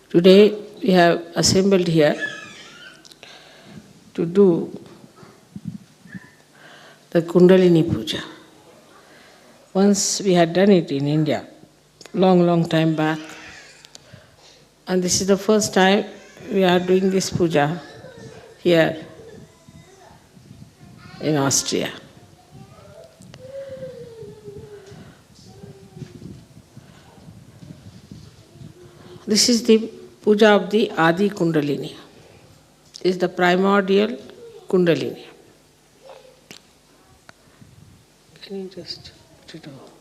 Today we have assembled here to do the Kundalini Puja. Once we had done it in India, long time back, and this is the first time we are doing this puja here in Austria. This is the puja of the Adi Kundalini. This is the primordial Kundalini. Can you just put it over?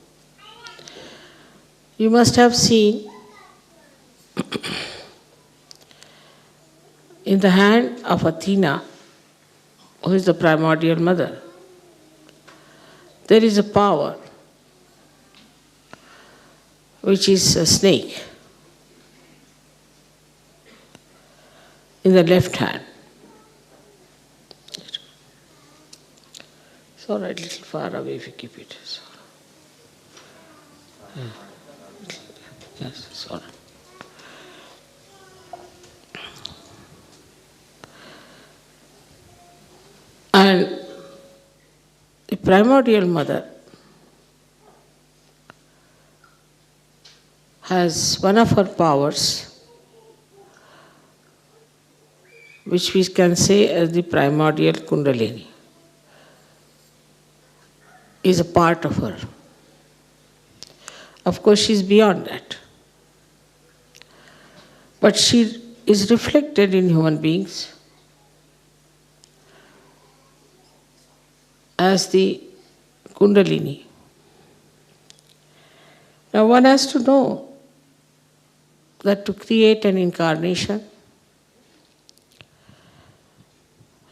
You must have seen in the hand of Athena, who is the primordial mother, there is a power which is a snake in the left hand. It's all right, little far away if you keep it. Yes, it's all right. And the primordial mother has one of her powers, which we can say as the primordial Kundalini, is a part of her. Of course, she is beyond that. But she is reflected in human beings as the Kundalini. Now one has to know that to create an incarnation,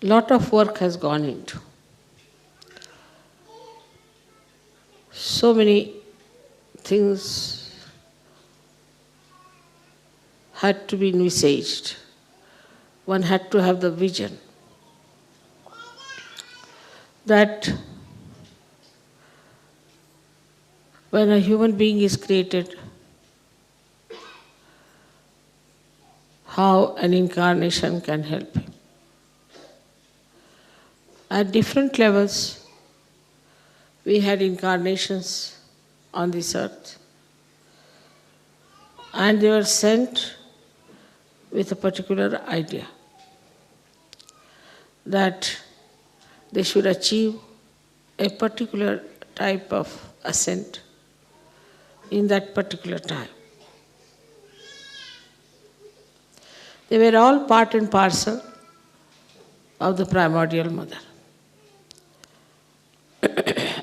a lot of work has gone into. So many things had to be envisaged. One had to have the vision that when a human being is created, how an incarnation can help him. At different levels, we had incarnations on this earth, and they were sent with a particular idea that they should achieve a particular type of ascent in that particular time. They were all part and parcel of the primordial mother.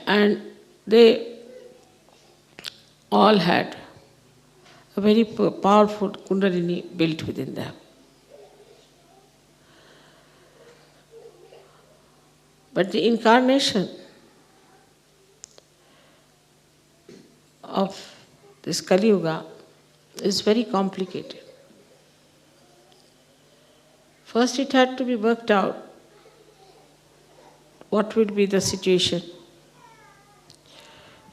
And they all had a very powerful Kundalini built within them. But the incarnation of this Kali Yuga is very complicated. First, it had to be worked out what would be the situation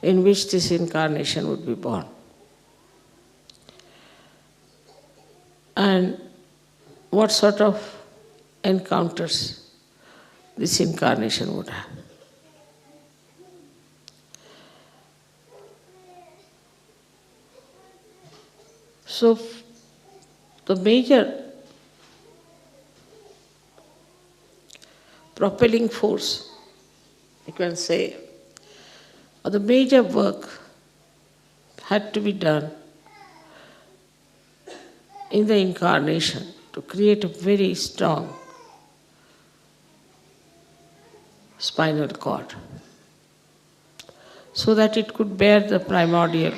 in which this incarnation would be born. And what sort of encounters this incarnation would have. So, the major propelling force, you can say, or the major work had to be done in the incarnation to create a very strong spinal cord so that it could bear the primordial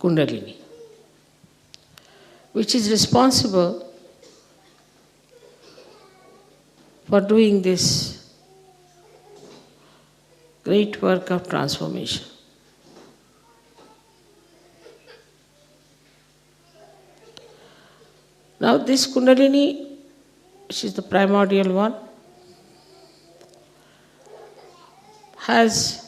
Kundalini, which is responsible for doing this great work of transformation. Now this Kundalini, which is the primordial one, has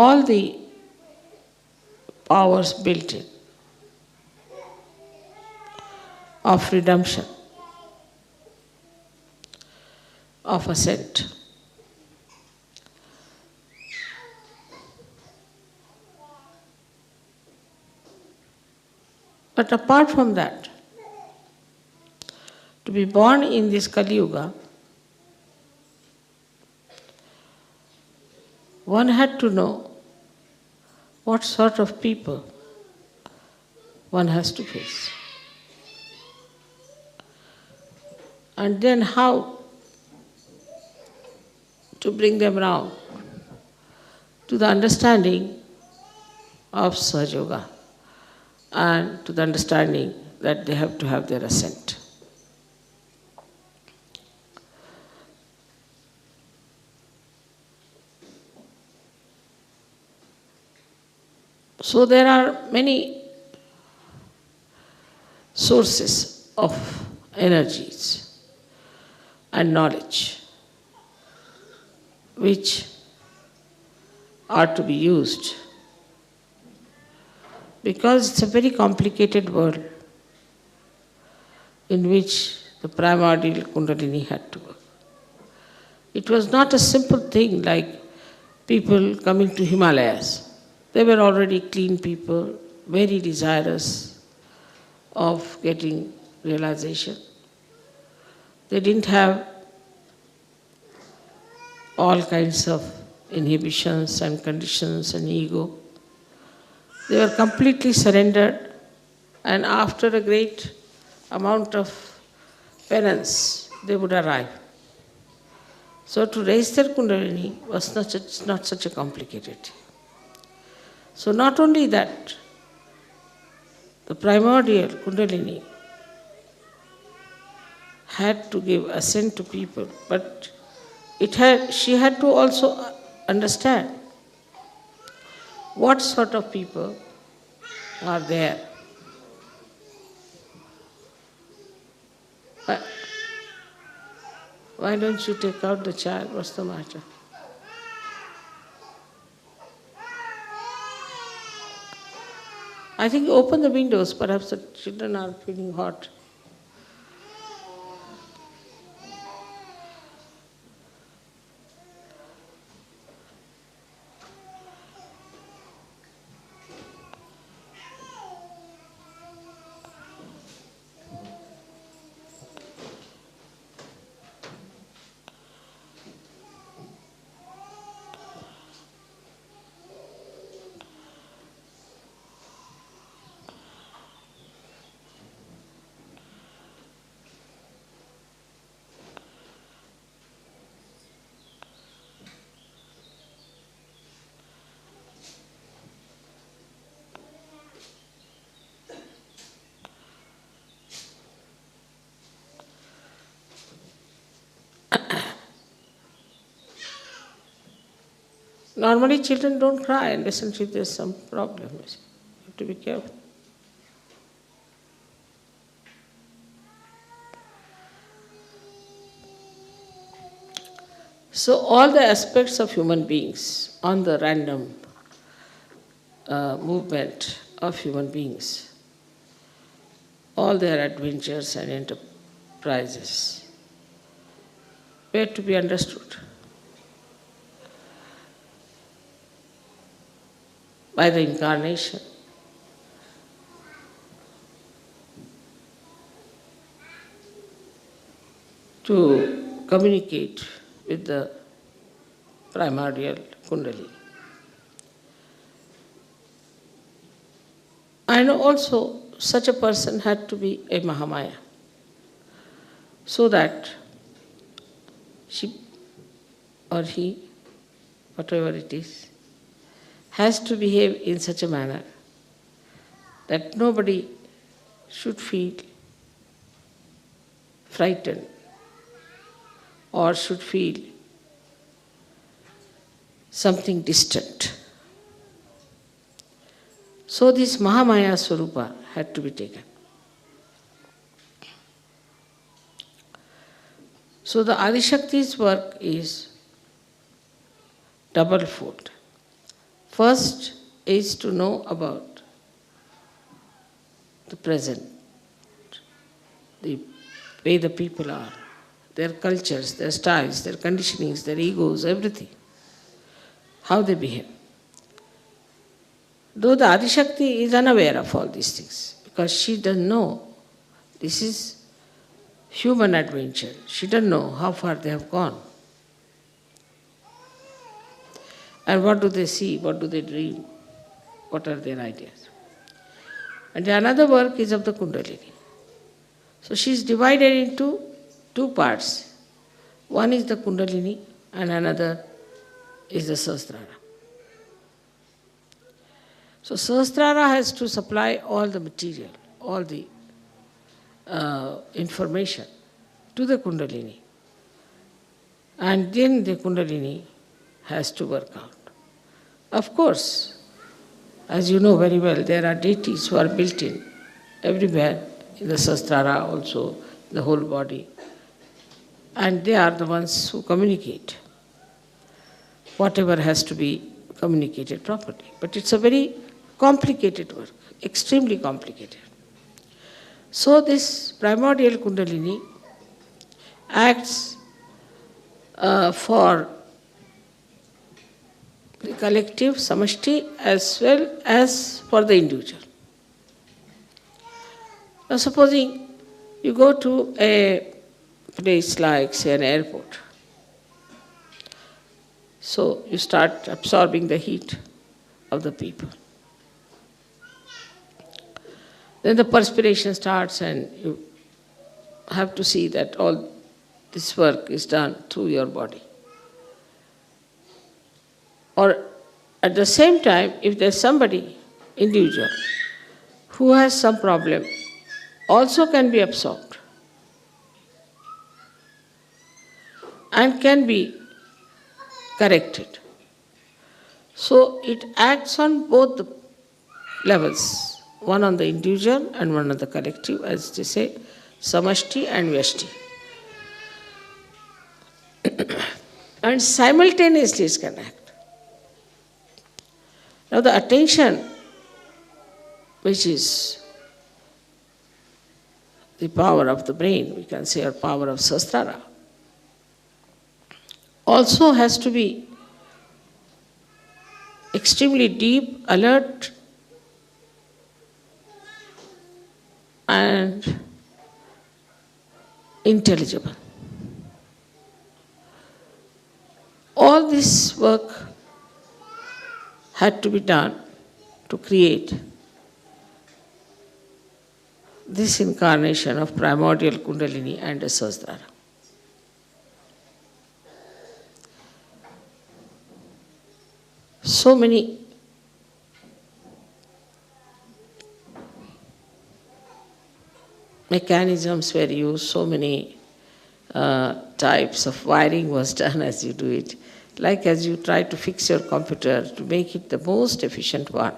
all the powers built in of redemption, of ascent. But apart from that, to be born in this Kali Yuga, one had to know what sort of people one has to face. And then how to bring them round to the understanding of Sahaja Yoga and to the understanding that they have to have their ascent. So there are many sources of energies and knowledge which are to be used, because it's a very complicated world in which the primordial Kundalini had to work. It was not a simple thing like people coming to Himalayas. They were already clean people, very desirous of getting realization. They didn't have all kinds of inhibitions and conditions and ego. They were completely surrendered, and after a great amount of penance, they would arrive. So to raise their Kundalini was not such a complicated thing. So not only that, the primordial Kundalini had to give ascent to people, but she had to also understand what sort of people are there. Why don't you take out the child? What's the matter? I think open the windows, perhaps the children are feeling hot. Normally children don't cry unless there's some problem. You have to be careful. So all the aspects of human beings, on the random movement of human beings, all their adventures and enterprises were to be understood by the incarnation. To communicate with the primordial Kundalini. And also, such a person had to be a Mahamaya, so that she or he, whatever it is, has to behave in such a manner that nobody should feel frightened or should feel something distant. So this Mahamaya Swarupa had to be taken. So the Adishakti's work is double-fold. First is to know about the present, the way the people are, their cultures, their styles, their conditionings, their egos, everything, how they behave. Though the Adishakti is unaware of all these things, because she doesn't know this is human adventure. She doesn't know how far they have gone. And what do they see? What do they dream? What are their ideas? And another work is of the Kundalini. So she is divided into two parts. One is the Kundalini and another is the Sahasrara. So Sahasrara has to supply all the material, all the information to the Kundalini. And then the Kundalini has to work out. Of course, as you know very well, there are deities who are built in everywhere, in the Sahasrara also, the whole body. And they are the ones who communicate whatever has to be communicated properly. But it's a very complicated work, extremely complicated. So this primordial Kundalini acts for the collective, samashti, as well as for the individual. Now supposing you go to a place like, say, an airport. So you start absorbing the heat of the people. Then the perspiration starts and you have to see that all this work is done through your body. Or at the same time, if there's somebody, individual, who has some problem, also can be absorbed and can be corrected. So it acts on both the levels, one on the individual and one on the collective, as they say, samashti and vyashti. And simultaneously it can act. Now the attention, which is the power of the brain, we can say, or power of Sahasrara, also has to be extremely deep, alert, and intelligible. All this work had to be done to create this incarnation of primordial Kundalini and a Sahasrara. So many mechanisms were used, so many types of wiring was done as you do it. Like as you try to fix your computer to make it the most efficient one.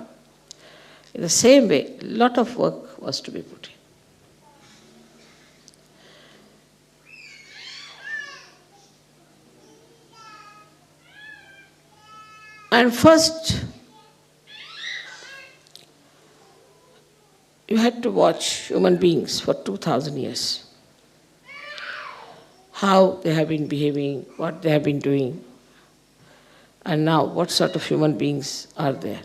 In the same way, a lot of work was to be put in. And first, you had to watch human beings for 2000 years. How they have been behaving, what they have been doing. And now, what sort of human beings are there?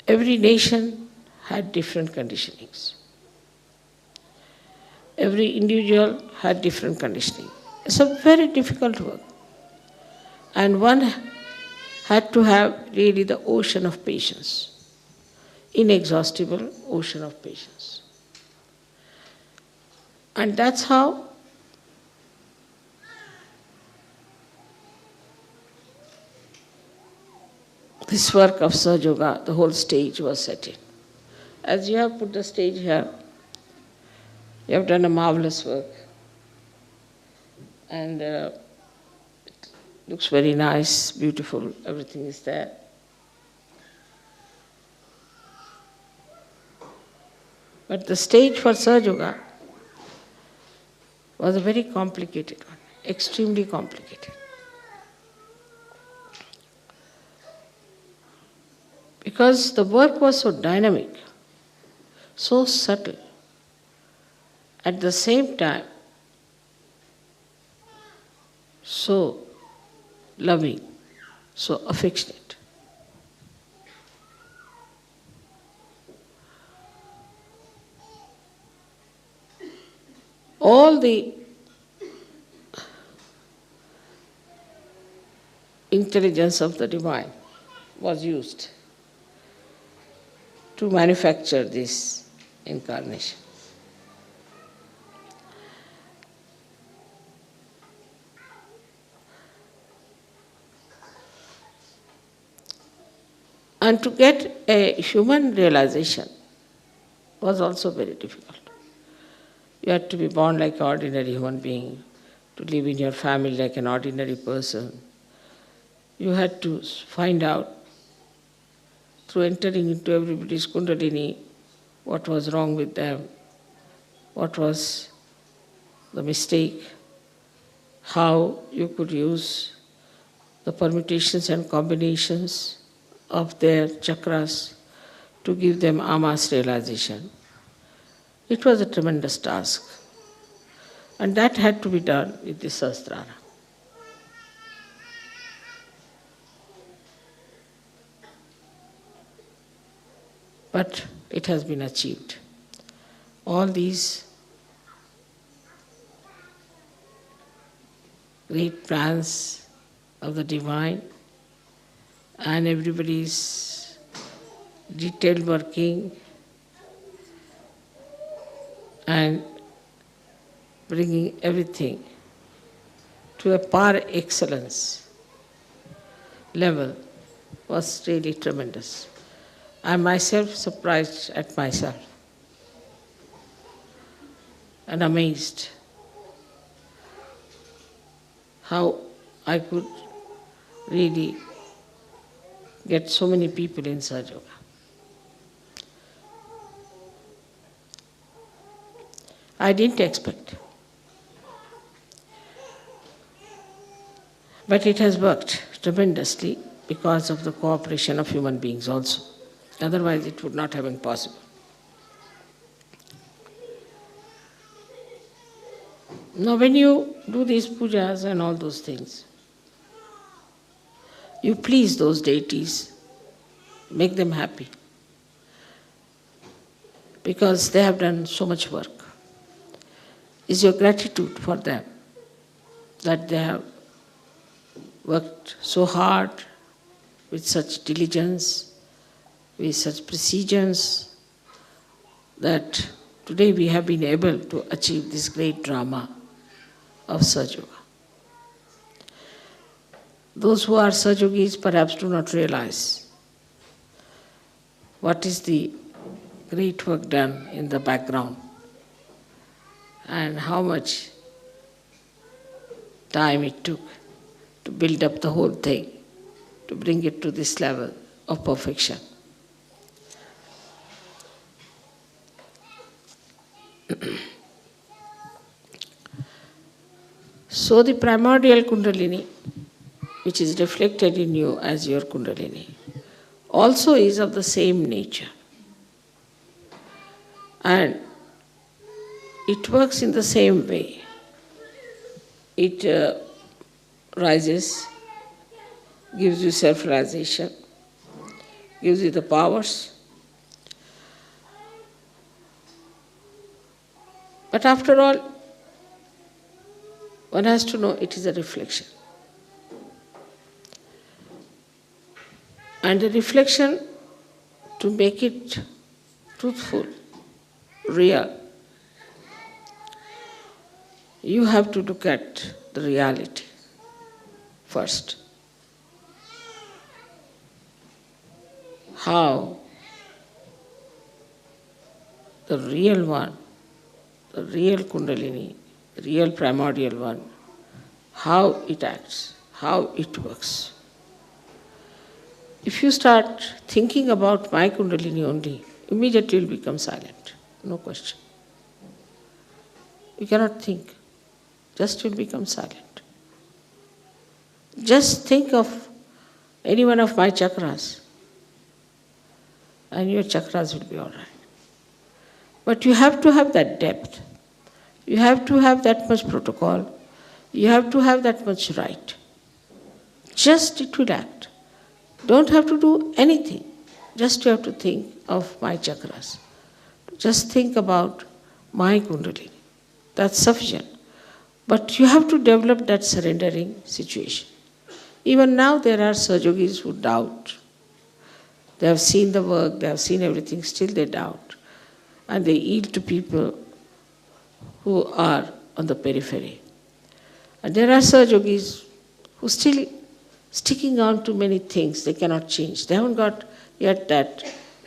Every nation had different conditionings. Every individual had different conditioning. It's a very difficult work. And one had to have really the ocean of patience, inexhaustible ocean of patience. And that's how this work of Sahaja Yoga, the whole stage was set in. As you have put the stage here, you have done a marvelous work. And it looks very nice, beautiful, everything is there. But the stage for Sahaja Yoga was a very complicated one, extremely complicated. because the work was so dynamic, so subtle, at the same time so loving, so affectionate. All the intelligence of the divine was used to manufacture this incarnation. And to get a human realization was also very difficult. You had to be born like an ordinary human being, to live in your family like an ordinary person. You had to find out, through entering into everybody's Kundalini, what was wrong with them, what was the mistake, how you could use the permutations and combinations of their chakras to give them amas realization. It was a tremendous task. And that had to be done with the Sahasrara. But it has been achieved. All these great plans of the divine and everybody's detailed working and bringing everything to a par excellence level was really tremendous. I myself surprised at myself and amazed how I could really get so many people in Sahaja Yoga. I didn't expect. But it has worked tremendously because of the cooperation of human beings also. Otherwise it would not have been possible. Now when you do these pujas and all those things, you please those deities, make them happy, because they have done so much work. Is your gratitude for them, that they have worked so hard with such diligence, with such precision, that today we have been able to achieve this great drama of Sahaja Yoga. Those who are Sahaja Yogis perhaps do not realize what is the great work done in the background and how much time it took to build up the whole thing, to bring it to this level of perfection. So the primordial Kundalini, which is reflected in you as your Kundalini, also is of the same nature. And it works in the same way. It rises, gives you self-realization, gives you the powers. But after all, one has to know it is a reflection. And the reflection, to make it truthful, real, you have to look at the reality first. How the real one, the real Kundalini, the real primordial one, how it acts, how it works. If you start thinking about my Kundalini only, immediately you'll become silent, no question. You cannot think, just you'll become silent. Just think of any one of my chakras. and your chakras will be all right. But you have to have that depth. You have to have that much protocol. You have to have that much right. Just it will act. Don't have to do anything. Just you have to think of my chakras. Just think about my Kundalini. That's sufficient. But you have to develop that surrendering situation. Even now there are Sahajogis who doubt. They have seen the work, they have seen everything, still they doubt. And they yield to people who are on the periphery. And there are Sahajogis who still sticking on to many things they cannot change. They haven't got yet that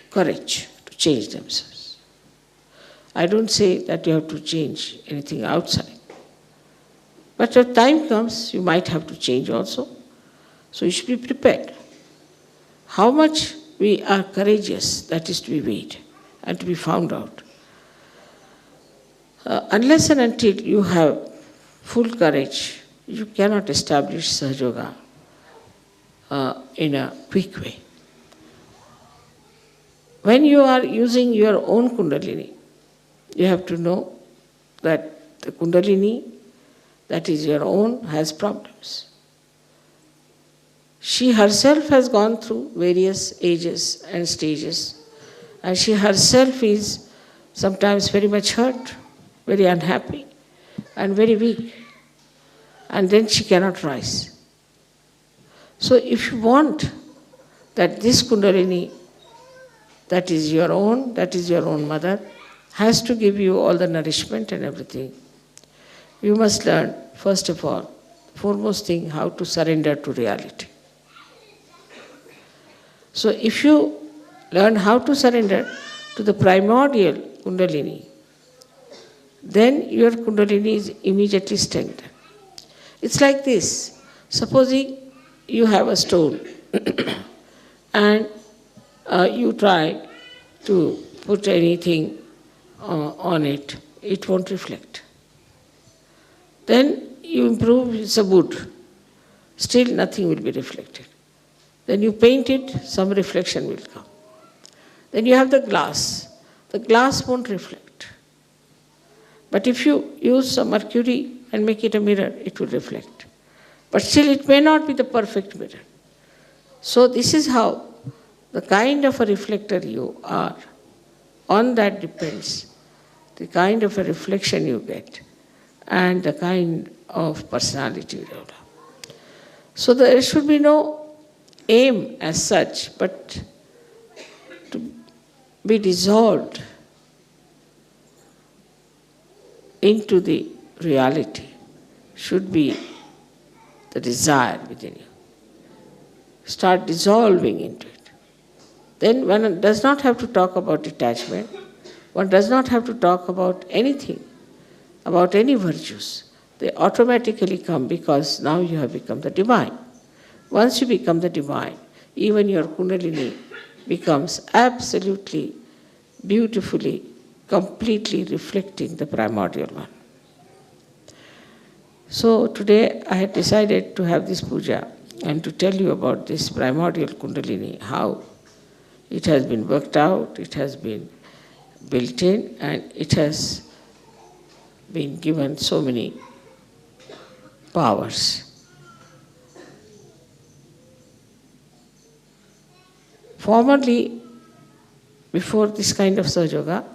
courage to change themselves. I don't say that you have to change anything outside. But if time comes, you might have to change also. So you should be prepared. How much we are courageous, that is to be weighed and to be found out. Unless and until you have full courage, you cannot establish Sahaja Yoga in a quick way. When you are using your own Kundalini, you have to know that the Kundalini that is your own has problems. She herself has gone through various ages and stages, and she herself is sometimes very much hurt, very unhappy, and very weak. And then she cannot rise. So if you want that this Kundalini that is your own mother, has to give you all the nourishment and everything, you must learn, first of all, foremost thing, how to surrender to reality. So if you learn how to surrender to the primordial Kundalini, then your Kundalini is immediately strengthened. It's like this. Supposing you have a stone and you try to put anything on it, it won't reflect. Then you improve, it's a wood, still nothing will be reflected. Then you paint it, some reflection will come. Then you have the glass won't reflect. But if you use some mercury and make it a mirror, it will reflect. But still it may not be the perfect mirror. So this is how the kind of a reflector you are, on that depends the kind of a reflection you get and the kind of personality you develop. So there should be no aim as such, but to be dissolved into the reality should be the desire within you. Start dissolving into it. Then one does not have to talk about detachment. One does not have to talk about anything, about any virtues. They automatically come because now you have become the divine. Once you become the divine, even your Kundalini becomes absolutely, beautifully, completely reflecting the primordial one. So today I had decided to have this puja and to tell you about this primordial Kundalini, how it has been worked out, it has been built in, and it has been given so many powers. Formerly, before this kind of Sahaja Yoga,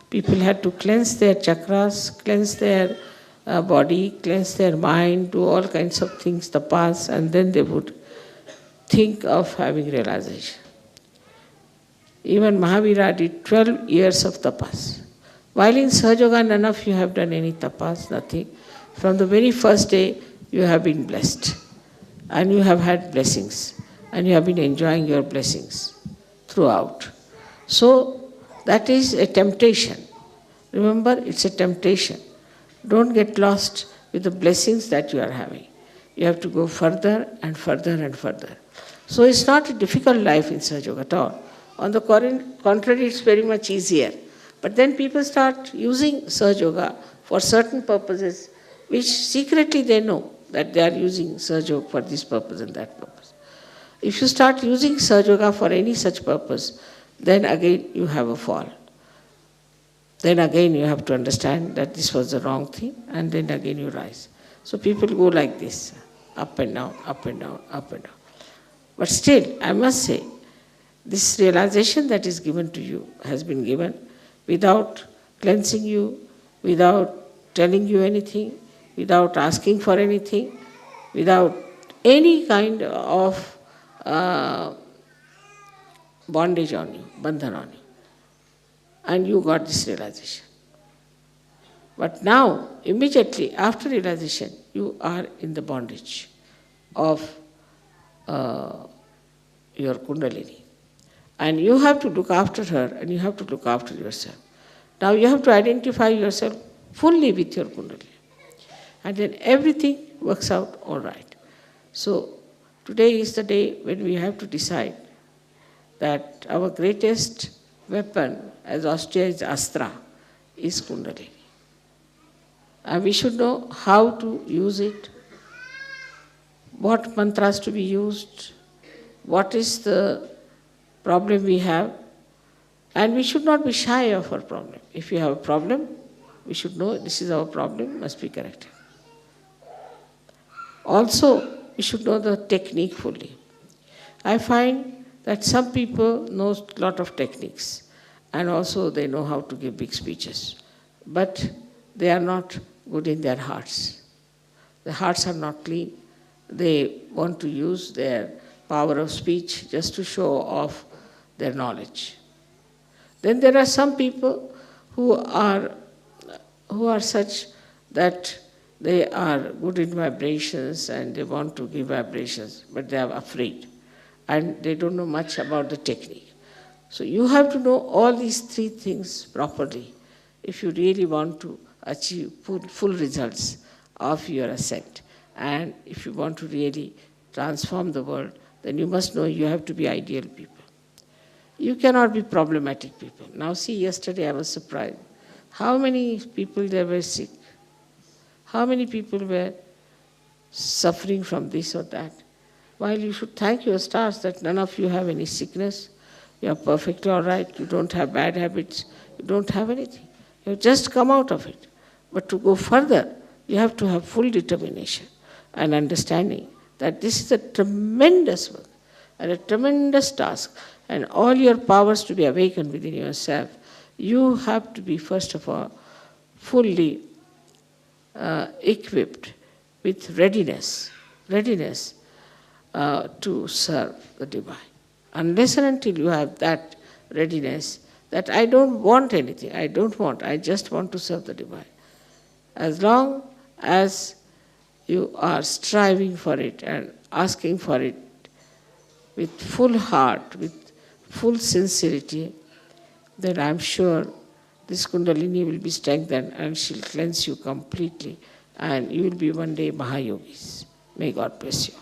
people had to cleanse their chakras, cleanse their body, cleanse their mind, do all kinds of things, tapas, and then they would think of having realization. Even Mahavira did 12 years of tapas. While in Sahaja Yoga, none of you have done any tapas, nothing. From the very first day, you have been blessed. And you have had blessings. And you have been enjoying your blessings throughout. So, that is a temptation. Remember, it's a temptation. Don't get lost with the blessings that you are having. You have to go further and further and further. So, it's not a difficult life in Sahaja Yoga at all. On the contrary, it's very much easier. But then people start using Sahaja Yoga for certain purposes, which secretly they know that they are using Sahaja Yoga for this purpose and that purpose. If you start using Sahaja Yoga for any such purpose, then again you have a fall. Then again you have to understand that this was the wrong thing, and then again you rise. So people go like this, up and down, up and down, up and down. But still, I must say, this realization that is given to you has been given without cleansing you, without telling you anything, without asking for anything, without any kind of bondage on you, bandhan on you. And you got this realization. But now, immediately after realization, you are in the bondage of your Kundalini. And you have to look after her, and you have to look after yourself. Now you have to identify yourself fully with your Kundalini. And then everything works out all right. So today is the day when we have to decide that our greatest weapon, as austere as Astra, is Kundalini. And we should know how to use it, what mantras to be used, what is the problem we have, and we should not be shy of our problem. If we have a problem, we should know this is our problem, must be corrected. Also, we should know the technique fully. I find that some people know a lot of techniques, and also they know how to give big speeches, but they are not good in their hearts. Their hearts are not clean. They want to use their power of speech just to show off their knowledge. Then there are some people who are such that they are good in vibrations and they want to give vibrations, but they are afraid and they don't know much about the technique. So you have to know all these three things properly if you really want to achieve full results of your ascent. And if you want to really transform the world, then you must know you have to be ideal people. You cannot be problematic people. Now see, yesterday I was surprised. How many people there were sick? How many people were suffering from this or that? While you should thank your stars that none of you have any sickness, you are perfectly all right, you don't have bad habits, you don't have anything. You have just come out of it. But to go further, you have to have full determination and understanding that this is a tremendous work and a tremendous task, and all your powers to be awakened within yourself. You have to be, first of all, fully equipped with readiness to serve the divine. Unless and until you have that readiness, that I don't want anything, I just want to serve the divine. As long as you are striving for it and asking for it with full heart, with full sincerity, then I'm sure this Kundalini will be strengthened and she'll cleanse you completely, and you will be one day Mahayogis. May God bless you.